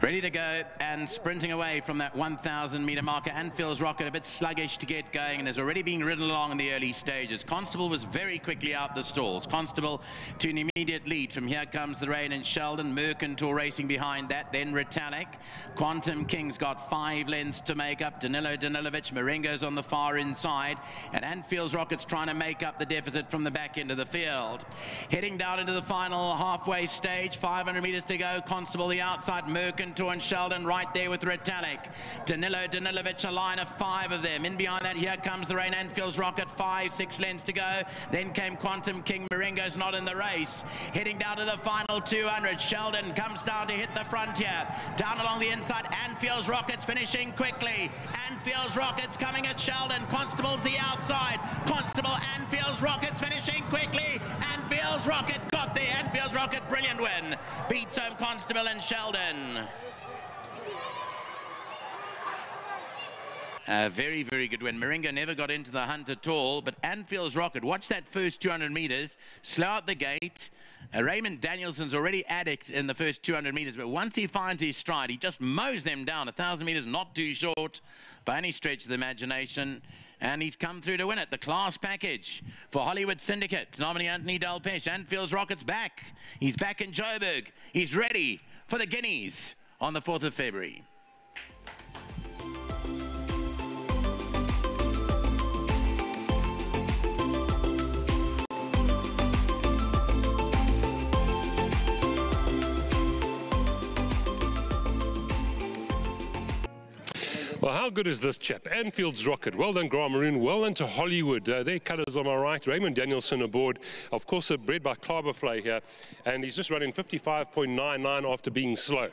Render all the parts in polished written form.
Ready to go and sprinting away from that 1,000-metre marker. Anfields Rocket a bit sluggish to get going and has already been ridden along in the early stages. Constable was very quickly out the stalls. Constable to an immediate lead. From here comes the Rain and Sheldon. Mercantor racing behind that. Then Retallic. Quantum King's got 5 lengths to make up. Danilo Danilovic. Marengo's on the far inside. And Anfields Rocket's trying to make up the deficit from the back end of the field. Heading down into the final halfway stage. 500 metres to go. Constable the outside. Mercantor and Sheldon right there with Retallic. Danilo Danilovic, a line of 5 of them. In behind that, here comes the Rain. Anfields Rocket, 5-6 lengths to go. Then came Quantum King. Marengo's not in the race. Heading down to the final 200. Sheldon comes down to hit the frontier. Down along the inside, Anfields Rocket's finishing quickly. Anfields Rocket's coming at Sheldon. Constable's the outside. Constable, Anfields Rocket's finishing quickly. Anfields Rocket got there. Anfields Rocket, brilliant win. Beats home Constable and Sheldon. Very, very good win. Marengo never got into the hunt at all, but Anfields Rocket, watch that first 200 metres, slow out the gate. Raymond Danielson's already addict in the first 200 metres, but once he finds his stride, he just mows them down. 1,000 metres, not too short by any stretch of the imagination. And he's come through to win it. The class package for Hollywood Syndicate. Nominee Anthony Delpeche. Anfields Rocket's back. He's back in Joburg. He's ready for the Guineas on the 4th of February. Well, how good is this chap? Anfields Rocket. Well done, Grant Maroon. Well done to Hollywood. Their colours on my right. Raymond Danielson aboard. Of course, bred by Klaverflay here. And he's just running 55.99 after being slow.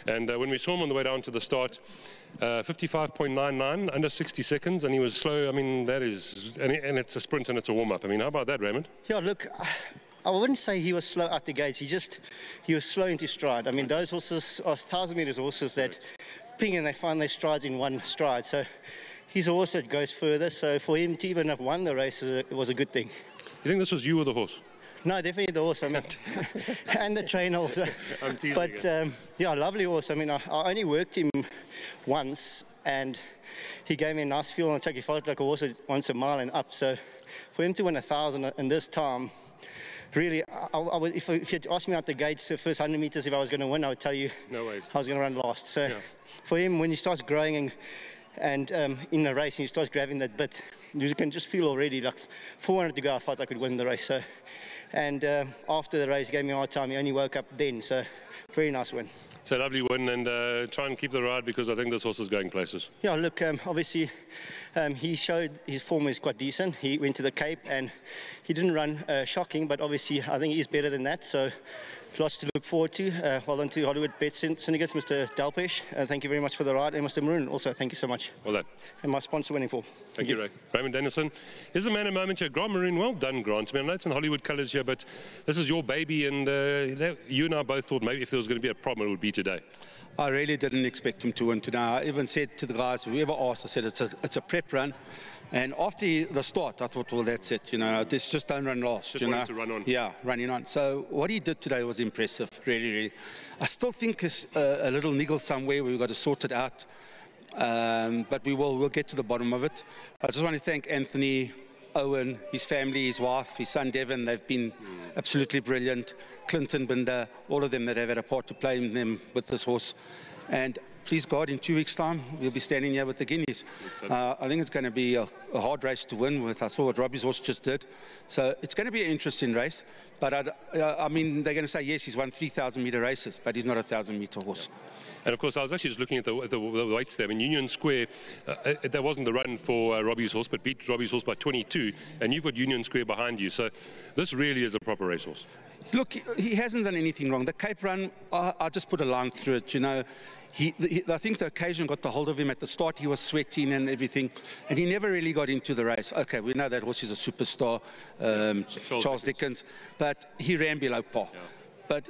And when we saw him on the way down to the start, 55.99, under 60 seconds, and he was slow. I mean, that is... And it's a sprint and it's a warm-up. I mean, how about that, Raymond? Yeah, look... I wouldn't say he was slow out the gates. He was slow into stride. I mean, those horses are 1,000 metres horses that ping and they find their strides in one stride. So he's a horse that goes further. So for him to even have won the race, it was a good thing. You think this was you or the horse? No, definitely the horse. I mean, and the trainer also. I'm teasing. But yeah, lovely horse. I mean, I only worked him once, and he gave me a nice feel on the track. He felt like a horse that wants a mile and up. So for him to win 1,000 in this time. Really, if you had asked me out the gates the first 100 metres if I was going to win, I would tell you no ways. I was going to run last. So yeah. For him, when he starts growing and in the race and he starts grabbing that bit, you can just feel already, like 400 to go, I felt I could win the race. So, and after the race, he gave me a hard time. He only woke up then. So very nice win. It's a lovely win, and try and keep the ride because I think this horse is going places. Yeah, look, obviously he showed his form is quite decent. He went to the Cape and he didn't run shocking, but obviously I think he's better than that. So lots to look forward to. Well done to Hollywood Bet Syndicates, Mr. Delpeche. Thank you very much for the ride. And Mr. Maroon, also, thank you so much. Well done. And my sponsor winning for. Thank you, Ray. Raymond Danielson is the man of the moment here. Grant Maroon, well done, Grant. I mean, I know it's in Hollywood colours here, but this is your baby, and you and I both thought maybe if there was going to be a problem, it would be today. I really didn't expect him to win today. I even said to the guys, whoever asked, I said it's a prep run. And after the start, I thought, well, that's it. You know, just don't run last. Just you know, to run on. Yeah, running on. So what he did today was impressive, really, really. I still think it's a little niggle somewhere. We've got to sort it out. But we'll get to the bottom of it. I just want to thank Anthony, Owen, his family, his wife, his son Devon. They've been absolutely brilliant. Clinton, Binder, all of them that have had a part to play in them with this horse. And please God, in 2 weeks' time, we'll be standing here with the Guineas. I think it's going to be a hard race to win with. I saw what Robbie's horse just did. So it's going to be an interesting race. But I mean, they're going to say, yes, he's won 3,000-metre races, but he's not a 1,000-metre horse. And of course, I was actually just looking at the weights there. I mean, Union Square, that wasn't the run for Robbie's horse, but beat Robbie's horse by 22. And you've got Union Square behind you. So this really is a proper racehorse. Look, he hasn't done anything wrong. The Cape run, I just put a line through it, you know. I think the occasion got the hold of him at the start. He was sweating and everything, and he never really got into the race. Okay, we know that horse is a superstar, Charles Dickens, but he ran below par. Yeah. But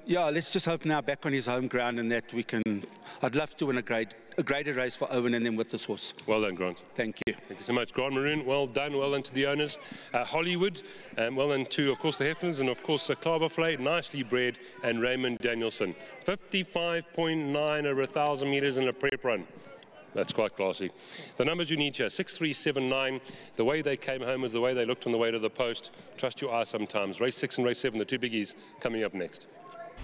yeah, let's just hope now back on his home ground and that we can. I'd love to win a graded race for Owen and then with this horse. Well done, Grant. Thank you. Thank you. you so much. Grand Maroon, well done. Well done to the owners. Hollywood, well done to, of course, the Hefflins, and, of course, Klavervlei, nicely bred, and Raymond Danielson. 55.9 over 1,000 meters in a prep run. That's quite classy. The numbers you need here, 6.379. The way they came home was the way they looked on the way to the post. Trust your eye sometimes. Race 6 and race 7, the two biggies, coming up next.